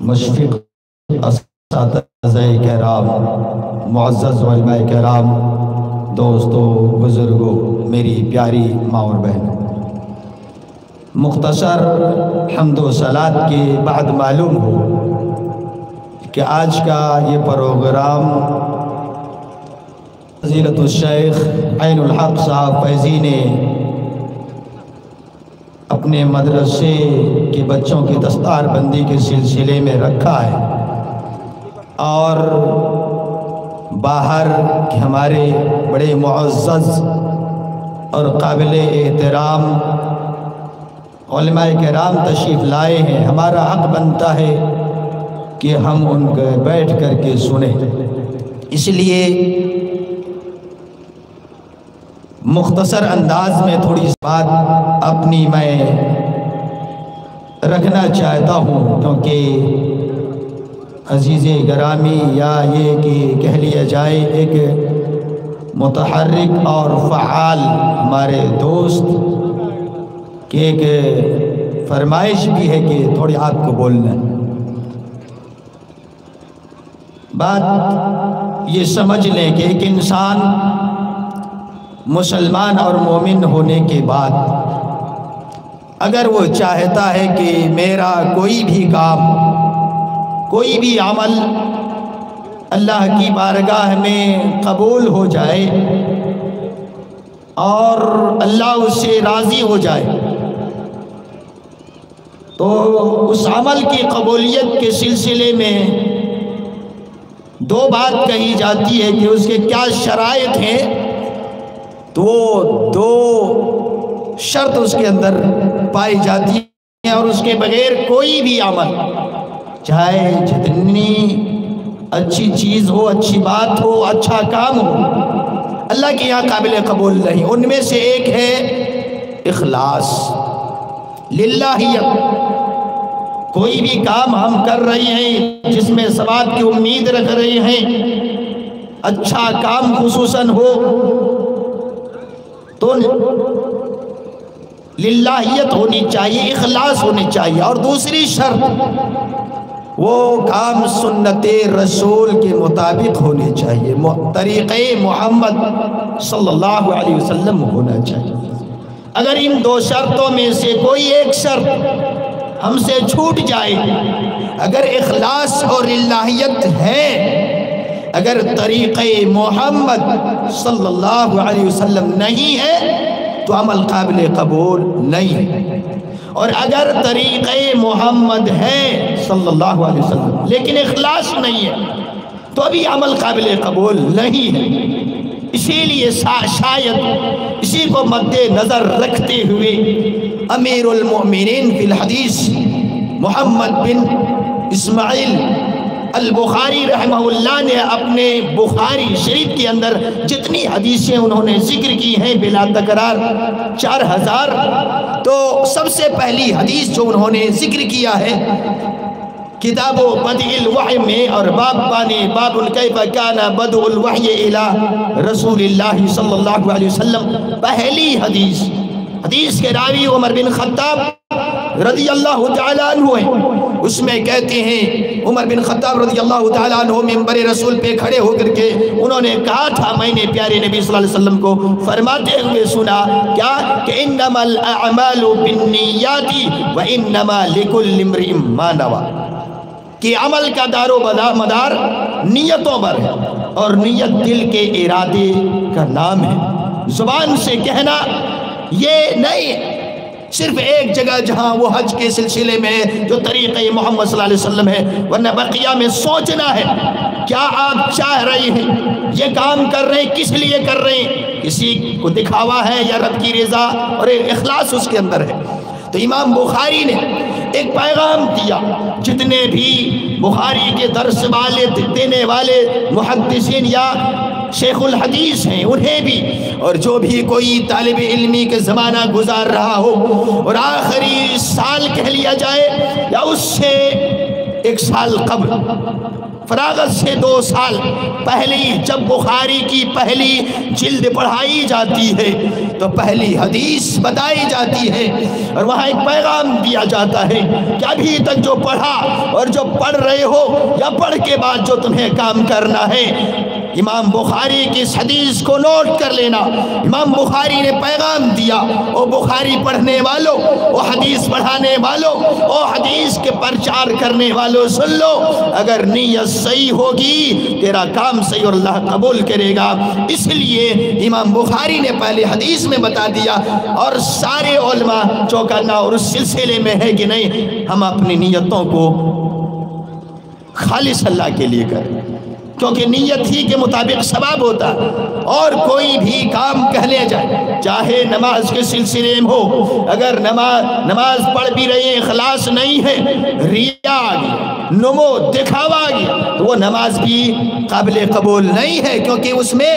مشفق اساتذہ کرام، معزز علماء کرام، دوستو، بزرگوں، میری پیاری ماں اور بہن، مختصر حمد و صلات کے بعد معلوم ہو کہ آج کا یہ پروگرام فضیلت الشیخ عین الحق صاحب فیضی نے اپنے مدرسے کے بچوں کی دستار بندی کے سلسلے میں رکھا ہے، اور باہر کے ہمارے بڑے معزز اور قابل احترام علماء کرام تشریف لائے ہیں۔ ہمارا حق بنتا ہے کہ ہم ان کو بیٹھ کر کے سنیں، اس لیے مختصر انداز میں تھوڑی سی بات اپنی میں رکھنا چاہتا ہوں، کیونکہ عزیز گرامی، یا یہ کہ کہہ لیا جائے ایک متحرک اور فعال ہمارے دوست کی ایک فرمائش بھی ہے کہ تھوڑی آپ کو بولنا ہے۔ بات یہ سمجھ لیں کہ ایک انسان مسلمان اور مومن ہونے کے بعد اگر وہ چاہتا ہے کہ میرا کوئی بھی کام، کوئی بھی عمل اللہ کی بارگاہ میں قبول ہو جائے اور اللہ اس سے راضی ہو جائے، تو اس عمل کی قبولیت کے سلسلے میں دو بات کہی جاتی ہے کہ اس کے کیا شرائط ہیں، تو دو شرط اس کے اندر پائی جاتی ہیں، اور اس کے بغیر کوئی بھی عمل، چاہے جتنی اچھی چیز ہو، اچھی بات ہو، اچھا کام ہو، اللہ کے یہاں قابل قبول نہیں۔ ان میں سے ایک ہے اخلاص، للہیت۔ کوئی بھی کام ہم کر رہے ہیں جس میں ثواب کی امید رکھ رہے ہیں، اچھا کام خصوصاً ہو تو للہیت ہونی چاہیے، اخلاص ہونی چاہیے۔ اور دوسری شرط، وہ کام سنت رسول کے مطابق ہونے چاہیے، طریقہ محمد صلی اللہ علیہ وسلم ہونا چاہیے۔ اگر ان دو شرطوں میں سے کوئی ایک شرط ہم سے چھوٹ جائے، اگر اخلاص اور للہیت ہے، اگر طریقہ محمد صلی اللہ علیہ وسلم نہیں ہے، تو عمل قابل قبول نہیں ہے۔ اور اگر طریقہ محمد ہے صلی اللہ علیہ وسلم لیکن اخلاص نہیں ہے، تو ابھی عمل قابل قبول نہیں ہے۔ اسی لیے شاید اسی کو مد نظر رکھتے ہوئے امیر المؤمنین فی الحدیث محمد بن اسماعیل البخاری رحمہ اللہ نے اپنے بخاری شریف کے اندر جتنی حدیثیں انہوں نے ذکر کی ہیں بلا تکرار 4000، تو سب سے پہلی حدیث جو انہوں نے ذکر کیا ہے کتاب بدء الوحی میں، اور باب بانی باب کیف کان بدء الوحی الی رسول اللہ صلی اللہ علیہ وسلم، پہلی حدیث کے راوی عمر بن خطاب رضی اللہ تعالیٰ عنہ ہیں۔ اس میں کہتے ہیں عمر بن خطاب رضی اللہ تعالیٰ عنہ منبر رسول پہ کھڑے ہو کر کے انہوں نے کہا تھا، میں نے پیارے نبی صلی اللہ علیہ وسلم کو فرماتے ہوئے سنا، کیا کہ انما الاعمال بالنیات وانما لکل امرئ ما نوی، کہ عمل کا دار و مدار نیتوں پر ہے، اور نیت دل کے ارادے کا نام ہے۔ زبان سے کہنا یہ نہیں صرف ایک جگہ جہاں وہ حج کے سلسلے میں جو طریقہ محمد صلی اللہ علیہ وسلم ہے، ورنہ بقیہ میں سوچنا ہے کیا آپ چاہ رہے ہیں، یہ کام کر رہے ہیں کس لیے کر رہے ہیں، کسی کو دکھاوا ہے یا رب کی رضا اور اخلاص اس کے اندر ہے۔ تو امام بخاری نے ایک پیغام دیا، جتنے بھی بخاری کے درس والے دینے والے محدثین یا شیخ الحدیث ہیں انہیں بھی، اور جو بھی کوئی طالب علمی کے زمانہ گزار رہا ہو اور آخری سال کہہ لیا جائے یا اس سے 1 سال قبل، فراغت سے 2 سال پہلی جب بخاری کی پہلی جلد پڑھائی جاتی ہے تو پہلی حدیث بتائی جاتی ہے اور وہاں ایک پیغام دیا جاتا ہے کہ ابھی تک جو پڑھا اور جو پڑھ رہے ہو یا پڑھ کے بعد جو تمہیں کام کرنا ہے، امام بخاری کی اس حدیث کو نوٹ کر لینا۔ امام بخاری نے پیغام دیا، او بخاری پڑھنے والوں، او حدیث پڑھانے والوں، او حدیث کے پرچار کرنے والوں، سن لو، اگر نیت صحیح ہوگی تیرا کام صحیح اور اللہ قبول کرے گا۔ اس لیے امام بخاری نے پہلے حدیث میں بتا دیا اور سارے علماء چوکنا اور اس سلسلے میں ہے کہ نہیں، ہم اپنی نیتوں کو خالص اللہ کے لیے کریں، کیونکہ نیت ہی کے مطابق ثواب ہوتا ہے۔ اور کوئی بھی کام کہہ لے جائے، چاہے نماز کے سلسلے میں ہو، اگر نماز پڑھ بھی رہے ہیں اخلاص نہیں ہے، ریا آ گیا، نمو دکھاوا آ گیا، تو وہ نماز بھی قابل قبول نہیں ہے، کیونکہ اس میں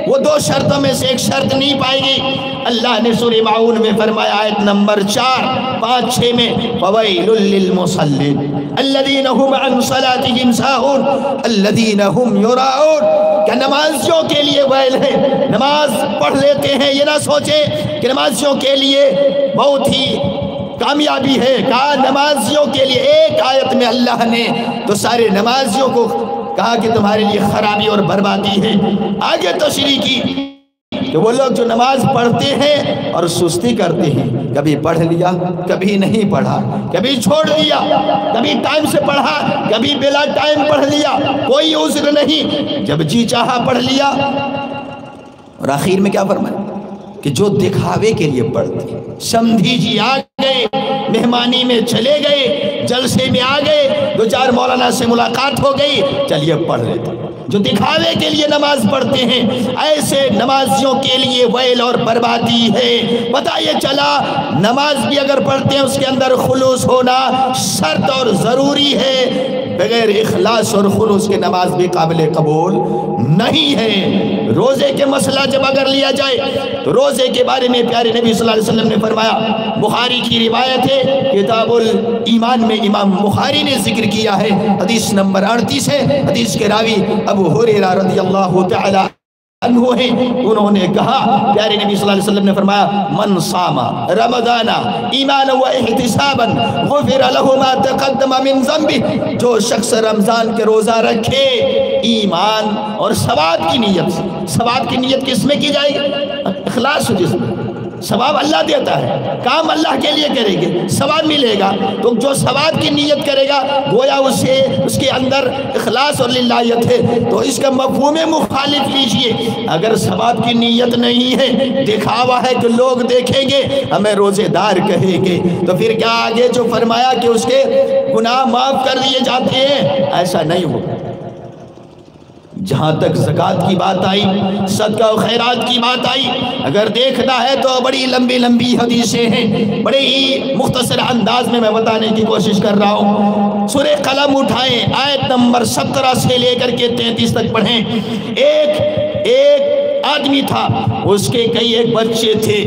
وہ 2 شرطوں میں سے ایک شرط نہیں پائے گی۔ اللہ نے سورہ معون میں فرمایا آیت نمبر 4، 5، 6 میں فَوَيْلٌ لِّلْمُصَلِّينَ الَّذِينَ هُمْ عَنْ صَلَاتِهِمْ سَاهُونَ الَّذِينَ هُمْ يُرَاءُونَ، کہ نمازیوں کے لیے ویل ہے۔ نماز پڑھ لیتے ہیں، یہ نہ سوچے کہ نمازیوں کے لیے بہت ہی کامیابی ہے۔ کہا نمازیوں کے لیے، ایک آیت میں اللہ نے تو سارے نمازیوں کو کہا کہ تمہارے لیے خرابی اور بربادی ہے۔ آگے تشریح کی کہ وہ لوگ جو نماز پڑھتے ہیں اور سستی کرتے ہیں، کبھی پڑھ لیا، کبھی نہیں پڑھا، کبھی چھوڑ دیا، کبھی ٹائم سے پڑھا، کبھی بلا ٹائم پڑھ لیا، کوئی عذر نہیں، جب جی چاہا پڑھ لیا۔ اور آخر میں کیا فرمایا کہ جو دکھاوے کے لیے پڑھتے ہیں، سمدھی جی آ گئے، مہمانی میں چلے گئے، جلسے میں آ گئے، 2-4 مولانا سے ملاقات ہو گئی، چلیے پڑھ لیتے ہیں، جو دکھاوے کے لیے نماز پڑھتے ہیں، ایسے نمازیوں کے لیے ویل اور بربادی ہے۔ پتہ یہ چلا نماز بھی اگر پڑھتے ہیں اس کے اندر خلوص ہونا شرط اور ضروری ہے، بغیر اخلاص اور خلوص کے نماز بھی قابل قبول نہیں ہے۔ روزے کے مسئلہ جب اگر لیا جائے تو روزے کے بارے میں پیارے نبی صلی اللہ علیہ وسلم نے فرمایا، بخاری کی روایت ہے، کتاب الایمان میں امام بخاری نے ذکر کیا ہے، حدیث نمبر 38 ہے، حدیث کے راوی ابو ہریرہ رضی اللہ تعالی عنہ ہیں، انہوں نے کہا، پیارے نبی صلی اللہ علیہ وسلم نے فرمایا، من صام رمضان ایمانا و احتسابا غفر له ما تقدم من ذنبه، جو شخص رمضان کے روزہ رکھے ایمان اور ثواب کی نیت، ثواب کی نیت کس میں کی جائے گی؟ اخلاص جس میں ثواب اللہ دیتا ہے، کام اللہ کے لیے کریں گے ثواب ملے گا، تو جو ثواب کی نیت کرے گا گویا اسے اس کے اندر اخلاص اور للہیت ہے، تو اس کا مفہوم مخالف لیجئے۔ اگر ثواب کی نیت نہیں ہے، دکھاوا ہے کہ لوگ دیکھیں گے ہمیں روزے دار کہیں گے، تو پھر کیا آگے جو فرمایا کہ اس کے گناہ معاف کر دیے جاتے ہیں، ایسا نہیں ہوگا۔ جہاں تک زکوٰۃ کی بات آئی، صدقہ و خیرات کی بات آئی، اگر دیکھنا ہے تو بڑی لمبی لمبی حدیثیں ہیں، بڑے ہی مختصر انداز میں بتانے کی کوشش کر رہا ہوں۔ سورہ قلم اٹھائیں، آیت نمبر 17 سے لے کر کے 33 تک پڑھیں۔ ایک آدمی تھا، اس کے کئی ایک بچے تھے،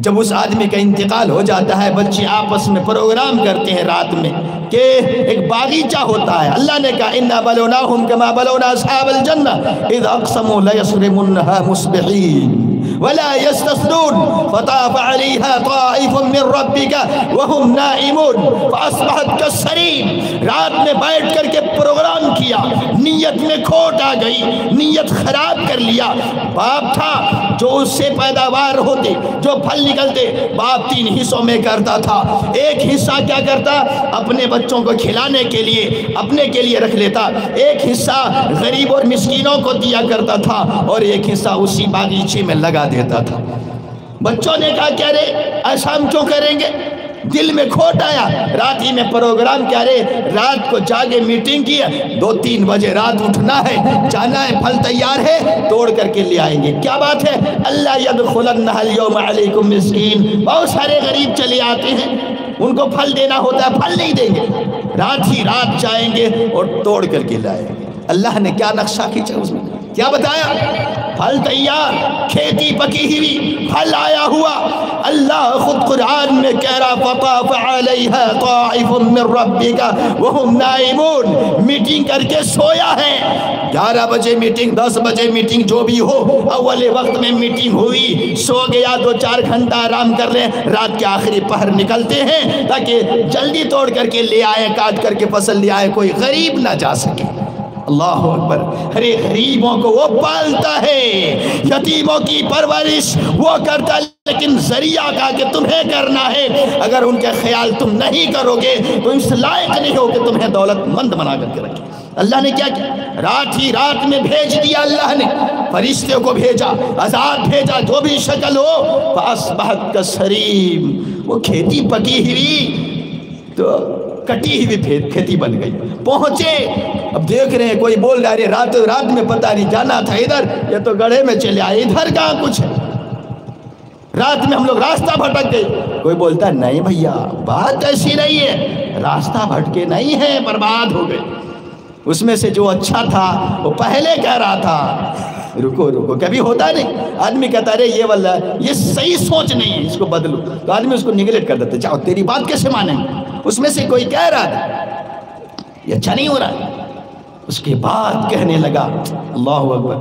جب اس آدمی کا انتقال ہو جاتا ہے، بچے آپس میں پروگرام کرتے ہیں رات میں کہ ایک باغیچہ ہوتا ہے۔ اللہ نے کہا اِنَّا بَلَوْنَاهُمْ كَمَا بَلَوْنَا أَصْحَابَ الْجَنَّةِ إِذْ أَقْسَمُوا لَيَصْرِمُنَّهَا مُصْبِحِينَ وَلَا يَسْتَثْنُونَ فَطَافَ عَلَيْهَا طَائِفٌ مِّن رَّبِّكَ وَهُمْ نَائِمُونَ فَأَصْبَحَتْ كَالصَّرِيمِ۔ رات میں بیٹھ کر کے پروگرام کیا، نیت میں کھوٹ آ گئی، نیت خراب کر لیا۔ باپ تھا جو اس سے پیداوار ہوتے، جو پھل نکلتے، باپ 3 حصوں میں کرتا تھا۔ ایک حصہ کیا کرتا؟ اپنے بچوں کو کھلانے کے لیے، اپنے کے لیے رکھ لیتا، ایک حصہ غریب اور مسکینوں کو دیا کرتا تھا، اور ایک حصہ اسی باغیچے میں لگا دیتا تھا۔ بچوں نے کہا کیا رے ایسا ہم کیوں کریں گے؟ دل میں کھوٹ آیا، رات ہی میں پروگرام کیا رے، رات کو جاگے میٹنگ کی، 2-3 بجے رات اٹھنا ہے، جانا ہے، پھل تیار ہے، توڑ کر کے لے آئیں گے۔ کیا بات ہے؟ اللہ يدخلنها اليوم علیکم مسکین، بہت سارے غریب چلے آتے ہیں، ان کو پھل دینا ہوتا ہے، پھل نہیں دیں گے، رات ہی رات جائیں گے اور توڑ کر کے لائیں گے۔ اللہ نے کیا نقشہ کھینچا اس میں؟ کیا بتایا؟ پھل تیار، کھیتی پکی ہوئی، پھل آیا ہوا۔ اللہ خود قرآن میں کہہ رہا فطاف علیہا طائف من ربک وہم نائمون، میٹنگ کر کے سویا ہے۔ 11 بجے میٹنگ، 10 بجے میٹنگ، جو بھی ہو، اول وقت میں میٹنگ ہوئی، سو گیا، 2-4 گھنٹہ آرام کر لیں، رات کے آخری پہر نکلتے ہیں تاکہ جلدی توڑ کر کے لے آئے، کاٹ کر کے فصل لے آئے، کوئی غریب نہ جا سکے۔ اللہ اکبر۔ ارے غریبوں کو وہ پالتا ہے، یتیموں کی پرورش وہ کرتا ہے، لیکن ذریعہ کا کہ تمہیں کرنا ہے، اگر ان کے خیال تم نہیں کرو گے تو اس لائق نہیں ہو کہ تمہیں دولت مند بنا کر کے رکھے۔ اللہ نے کیا کیا؟ رات ہی رات میں بھیج دیا، اللہ نے فرشتے کو بھیجا، عذاب بھیجا، جو بھی شکل ہو، فَأَصْبَحَتْ كَالصَّرِيمِ، وہ کھیتی پکی ہوئی تو کٹی ہوئی کھیتی بن گئی۔ پہنچے، اب دیکھ رہے ہیں، کوئی بول رہا ہے رات میں پتہ نہیں جانا تھا ادھر، یہ تو گڑھے میں چلے آئے، ادھر کہاں کچھ ہے، رات میں ہم لوگ راستہ بھٹک گئے۔ کوئی بولتا ہے نہیں بھیا بات ایسی نہیں ہے، راستہ بھٹکے نہیں ہے، برباد ہو گئے۔ اس میں سے جو اچھا تھا وہ پہلے کہہ رہا تھا رکو رکو، کبھی ہوتا نہیں، آدمی کہتا رہے یہ واللہ یہ صحیح سوچ نہیں ہے، اس کو بدلو، تو آدمی اس کو نگلیکٹ کر دیتا، جاؤ تیری بات کیسے مانیں۔ اس میں سے کوئی کہہ رہا تھا یہ اچھا نہیں ہو رہا، اس کے بعد کہنے لگا، اللہ اکبر،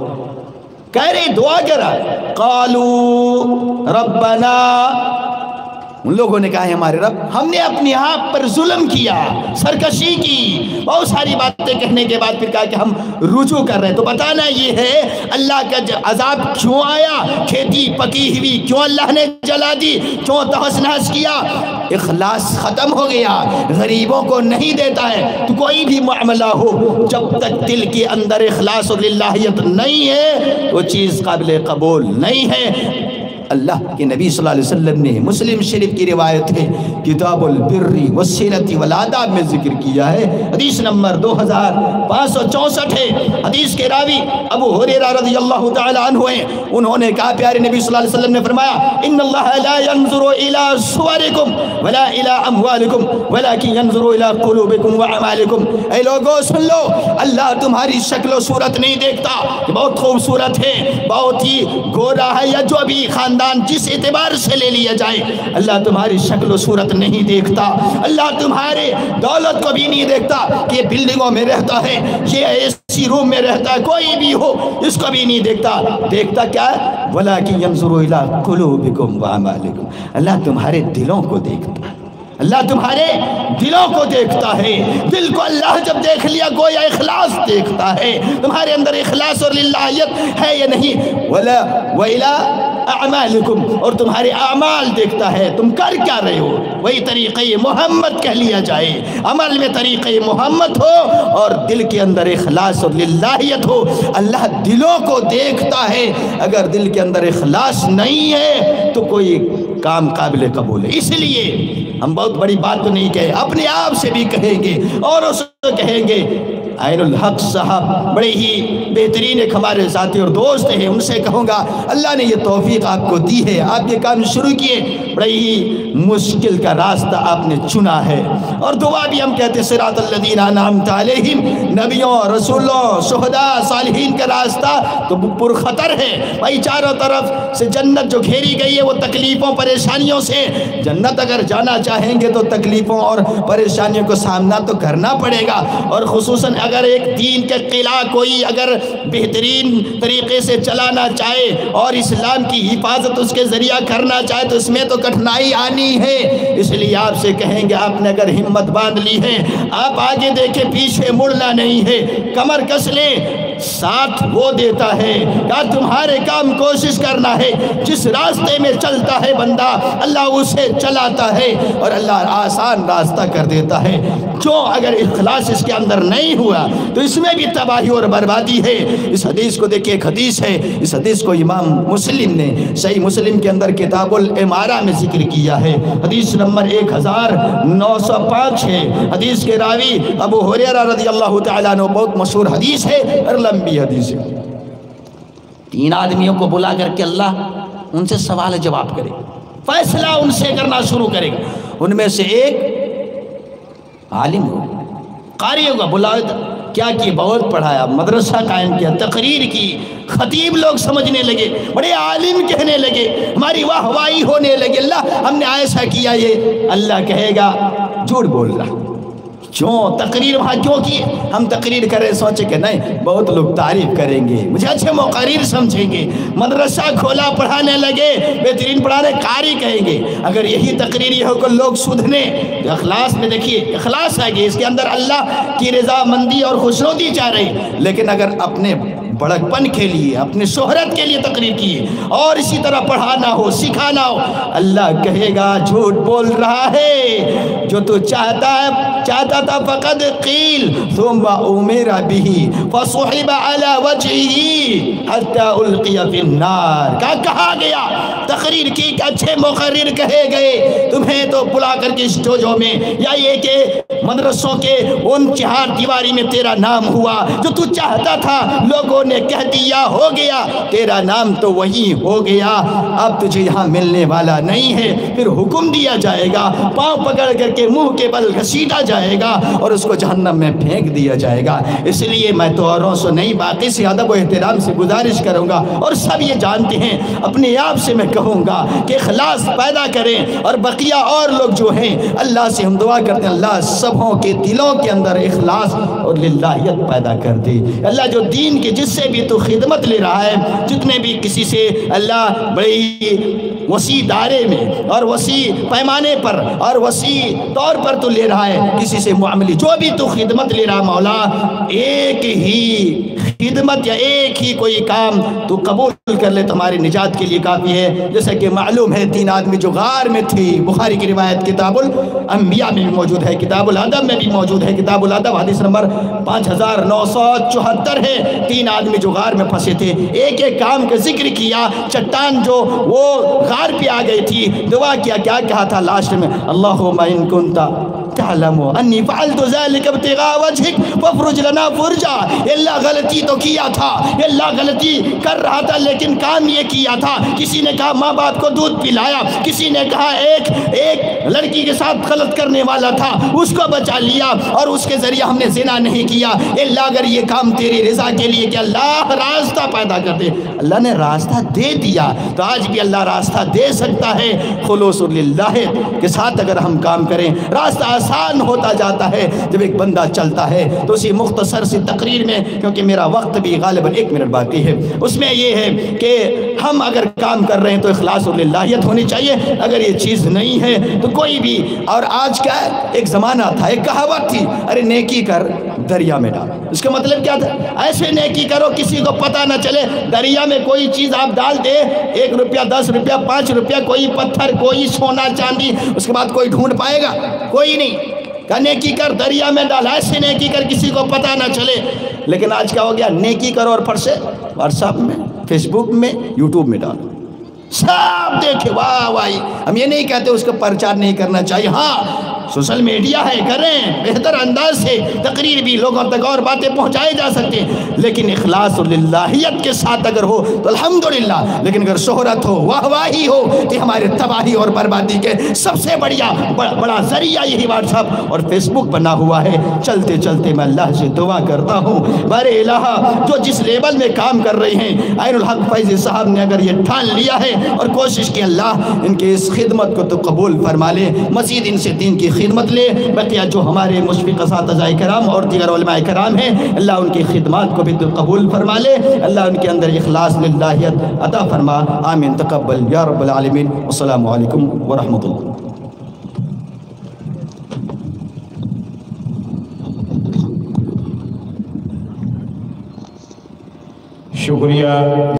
کہہ رہے دعا کر رہا، قالوا ربنا، ان لوگوں نے کہا ہے ہمارے رب، ہم نے اپنے آپ پر ظلم کیا، سرکشی کی، بہت ساری باتیں کہنے کے بعد پھر کہا کہ ہم رجوع کر رہے ہیں۔ تو بتانا یہ ہے اللہ کا عذاب کیوں آیا، کھیتی پکی ہوئی کیوں اللہ نے جلا دی، کیوں تہس نہس کیا؟ اخلاص ختم ہو گیا، غریبوں کو نہیں دیتا ہے۔ تو کوئی بھی معاملہ ہو، جب تک دل کے اندر اخلاص اور للہیت نہیں ہے وہ چیز قابل قبول نہیں ہے۔ اللہ کے نبی صلی اللہ علیہ وسلم نے مسلم شریف کی روایت ہے، کتاب البر والصلۃ والآداب میں ذکر کیا ہے، حدیث نمبر 2564 ہے۔ حدیث کے راوی ابو ہریرہ رضی اللہ تعالی عنہ ہیں، انہوں نے کہا پیارے نبی صلی اللہ علیہ وسلم نے فرمایا، ان اللہ لا ينظر الى صورکم ولا الى اموالکم ولكن ينظر الى قلوبکم واعمالکم۔ اے لوگوں سن لو، اللہ تمہاری شکل و صورت نہیں دیکھتا کہ بہت خوبصورت ہے، بہت ہی گورا ہے، یا جو بھی خاندان جس اعتبار سے لے لیا جائے، اللہ تمہاری شکل و صورت نہیں دیکھتا، اللہ تمہارے دولت کو بھی نہیں دیکھتا کہ یہ بلڈنگوں میں رہتا ہے، یہ ایسی روم میں رہتا ہے، کوئی بھی ہو اس کو بھی نہیں دیکھتا۔ دیکھتا کیا ہے؟ وَلَكِنْ يَنْظُرُ إِلَىٰ قُلُوبِكُمْ وَأَعْمَالِكُمْ، اللہ تمہارے دلوں کو دیکھتا ہے، اللہ تمہارے دلوں کو دیکھتا ہے۔ دل کو اللہ جب دیکھ لیا گویا اخلاص دیکھتا ہے، تمہارے اندر اخلاص اور للہیت ہے یا نہیں۔ وَإِلَىٰ اعمالکم، اور تمہارے اعمال دیکھتا ہے، تم کر کیا رہے ہو، وہی طریقہ محمد کہہ لیا جائے، عمل میں طریقہ محمد ہو اور دل کے اندر اخلاص اور للہیت ہو، اللہ دلوں کو دیکھتا ہے۔ اگر دل کے اندر اخلاص نہیں ہے تو کوئی کام قابل قبول ہے۔ اس لیے ہم بہت بڑی بات تو نہیں کہے، اپنے آپ سے بھی کہیں گے اور اس سے کہیں گے۔ عین الحق صاحب بڑے ہی بہترین ایک ہمارے ساتھی اور دوست ہیں، ان سے کہوں گا اللہ نے یہ توفیق آپ کو دی ہے، آپ یہ کام شروع کیے، بڑے ہی مشکل کا راستہ آپ نے چنا ہے، اور دعا بھی ہم کہتے ہیں صراط الذین انعمت علیہم، نبیوں، رسولوں، شہداء، صالحین کا راستہ تو پرخطر ہے بھائی، چاروں طرف سے جنت جو گھیری گئی ہے وہ تکلیفوں پریشانیوں سے، جنت اگر جانا چاہیں گے تو تکلیفوں اور پریشانیوں کو سامنا تو کرنا پڑے گا، اور خصوصاً اگر ایک دین کا قلعہ کوئی اگر بہترین طریقے سے چلانا چاہے اور اسلام کی حفاظت اس کے ذریعہ کرنا چاہے تو اس میں تو کٹھنائی آنی ہے۔ اس لیے آپ سے کہیں گے آپ نے اگر ہمت باندھ لی ہے، آپ آگے دیکھیں پیچھے مڑنا نہیں ہے، کمر کس لیں، ساتھ وہ دیتا ہے، کیا تمہارے کام کوشش کرنا ہے، جس راستے میں چلتا ہے بندہ اللہ اسے چلاتا ہے اور اللہ آسان راستہ کر دیتا ہے۔ جو اگر اخلاص اس کے اندر نہیں ہوا تو اس میں بھی تباہی اور بربادی ہے۔ اس حدیث کو دیکھیں، ایک حدیث ہے، اس حدیث کو امام مسلم نے صحیح مسلم کے اندر کتاب الامارہ میں ذکر کیا ہے، حدیث نمبر 1905 ہے، حدیث کے راوی ابو ہریرہ رضی اللہ تعالیٰ عنہ، بہت مشہور حدیث ہے اور لمبی حدیث ہے۔ 3 آدمیوں کو بلا کر کے اللہ ان سے سوال جواب کرے، فیصلہ ان سے کرنا شروع کرے گا۔ ان میں سے ایک عالم ہوگا، قاری ہوگا، بلاؤ کیا کی بہت پڑھایا، مدرسہ قائم کیا، تقریر کی، خطیب لوگ سمجھنے لگے، بڑے عالم کہنے لگے، ہماری واہ واہی ہونے لگے، اللہ ہم نے ایسا کیا، یہ اللہ کہے گا جھوٹ بول رہا، کیوں تقریر وہاں کیوں کی؟ ہم تقریر کریں سوچے کہ نہیں بہت لوگ تعریف کریں گے، مجھے اچھے مقرر سمجھیں گے، مدرسہ کھولا پڑھانے لگے، بہترین پڑھانے قاری کہیں گے۔ اگر یہی تقریر یہ ہو کہ لوگ سدھنے تو اخلاص میں دیکھیے اخلاص آئے گی، اس کے اندر اللہ کی رضا مندی اور خوشنودی چاہ رہی۔ لیکن اگر اپنے بڑکپن کے لیے، اپنی شہرت کے لیے تقریر کیے اور اسی طرح پڑھانا ہو سکھانا ہو، اللہ کہے گا جھوٹ بول رہا ہے، جو تو چاہتا تھا فقد قیل ثم امر به فصحب على وجهه حتى القي في النار۔ کیا کہا گیا؟ تقریر کی کہ اچھے مقرر کہے گئے، تمہیں تو بلا کر کے اسٹوجوں میں یا یہ کہ مدرسوں کے ان چہار دیواری میں تیرا نام ہوا، جو تو چاہتا تھا لوگوں نے کہہ دیا ہو گیا، تیرا نام تو وہی ہو گیا، اب تجھے یہاں ملنے والا نہیں ہے۔ پھر حکم دیا جائے گا، پاؤں پکڑ کر کے منہ کے بل گھسیٹا جائے گا اور اس کو جہنم میں پھینک دیا جائے گا۔ اس لیے میں تو اوروں سے نہیں باقی سے ادب و احترام سے گزارش کروں گا، اور سب یہ جانتے ہیں، اپنے آپ سے میں کہوں گا کہ اخلاص پیدا کریں، اور بقیہ اور لوگ جو ہیں اللہ سے ہم دعا کرتے ہیں اللہ سبوں کے دلوں کے اندر اخلاص اور للہیت پیدا کر دے۔ اللہ جو دین کے جس سے بھی تو خدمت لے رہا ہے، جتنے بھی کسی سے اللہ بڑی وسیع دائرے میں اور وسیع پیمانے پر اور وسیع طور پر تو لے رہا ہے، کسی سے معاملی جو بھی تو خدمت لے رہا مولا، ایک ہی خدمت یا ایک ہی کوئی کام تو قبول کر لے، تمہاری نجات کے لیے کافی ہے۔ جیسا کہ معلوم ہے 3 آدمی جو غار میں تھی، بخاری کی روایت کتاب الانبیاء میں بھی موجود ہے، کتاب الادب میں بھی موجود ہے، کتاب الادب حدیث نمبر 5974 ہے۔ 3 آدمی جو غار میں پھنسے تھے، ایک ایک کام کا ذکر کیا، چٹان جو وہ غار پہ آ گئی تھی، دعا کیا، کیا کہا تھا لاسٹ میں؟ اللہم ان کنتا تعلم انی فعلت ذلك ابتغاء وجهك فافرج لنا فرجا۔ اللہ غلطی تو کیا تھا، اللہ غلطی کر رہا تھا، لیکن کام یہ کیا تھا، کسی نے کہا ماں باپ کو دودھ پلایا، کسی نے کہا ایک لڑکی کے ساتھ غلط کرنے والا تھا، اس کو بچا لیا، اور اس کے ذریعے ہم نے زنا نہیں کیا۔ اللہ اگر یہ کام تیری رضا کے لیے کہ اللہ راستہ پیدا کر دے، اللہ نے راستہ دے دیا، تو آج بھی اللہ راستہ دے سکتا ہے۔ خلوص للہ کے ساتھ اگر ہم کام کریں، راستہ آسان ہوتا جاتا ہے جب ایک بندہ چلتا ہے۔ تو اسی مختصر سی تقریر میں، کیونکہ میرا وقت بھی غالباً 1 منٹ باقی ہے، اس میں یہ ہے کہ ہم اگر کام کر رہے ہیں تو اخلاص و للہیت ہونی چاہیے۔ اگر یہ چیز نہیں ہے تو کوئی بھی، اور آج کا ایک زمانہ تھا، ایک کہاوت تھی، ارے نیکی کر دریا میں ڈال۔ اس کا مطلب کیا تھا؟ ایسے نیکی کرو کسی کو پتہ نہ چلے، دریا میں کوئی چیز آپ ڈال دے، 1 روپیہ 10 روپیہ 5 روپیہ، کوئی پتھر کوئی سونا چاندی، اس کے بعد کوئی ڈھونڈ پائے گا؟ کوئی نہیں۔ کہ نیکی کر دریا میں ڈال، ایسے نیکی کر کسی کو پتہ نہ چلے۔ لیکن آج کیا ہو گیا؟ نیکی کرو اور پھر سے واٹس ایپ میں، فیس بک میں، یوٹیوب میں ڈالو، سب دیکھے، واہ واہی۔ ہم یہ نہیں کہتے اس کا پرچار نہیں کرنا چاہیے، ہاں سوشل میڈیا ہے، کریں بہتر انداز سے، تقریر بھی لوگوں تک اور باتیں پہنچائے جا سکتے ہیں، لیکن اخلاص و للہیت کے ساتھ اگر ہو تو الحمدللہ۔ لیکن اگر شہرت ہو، واہ واہی ہو، کہ ہمارے تباہی اور بربادی کے سب سے بڑا ذریعہ یہی واٹس ایپ اور فیس بک بنا ہوا ہے۔ چلتے چلتے میں اللہ سے دعا کرتا ہوں، بارے الہ جو جس لیبل میں کام کر رہے ہیں، عین الحق فیضی صاحب نے اگر یہ ٹھان لیا ہے اور کوشش کی، اللہ ان کے اس خدمت کو تو قبول فرما لے، مزید ان سے دین کی خدمت لے۔ بقیہ جو ہمارے مشفق اساتذہ کرام اور دیگر علماء کرام ہیں، اللہ ان کی خدمات کو بھی تو قبول فرما لے، اللہ ان کے اندر اخلاص للہیت عطا فرما، آمین تقبل یا رب العالمین۔ السلام علیکم ورحمۃ اللہ۔ شکریہ۔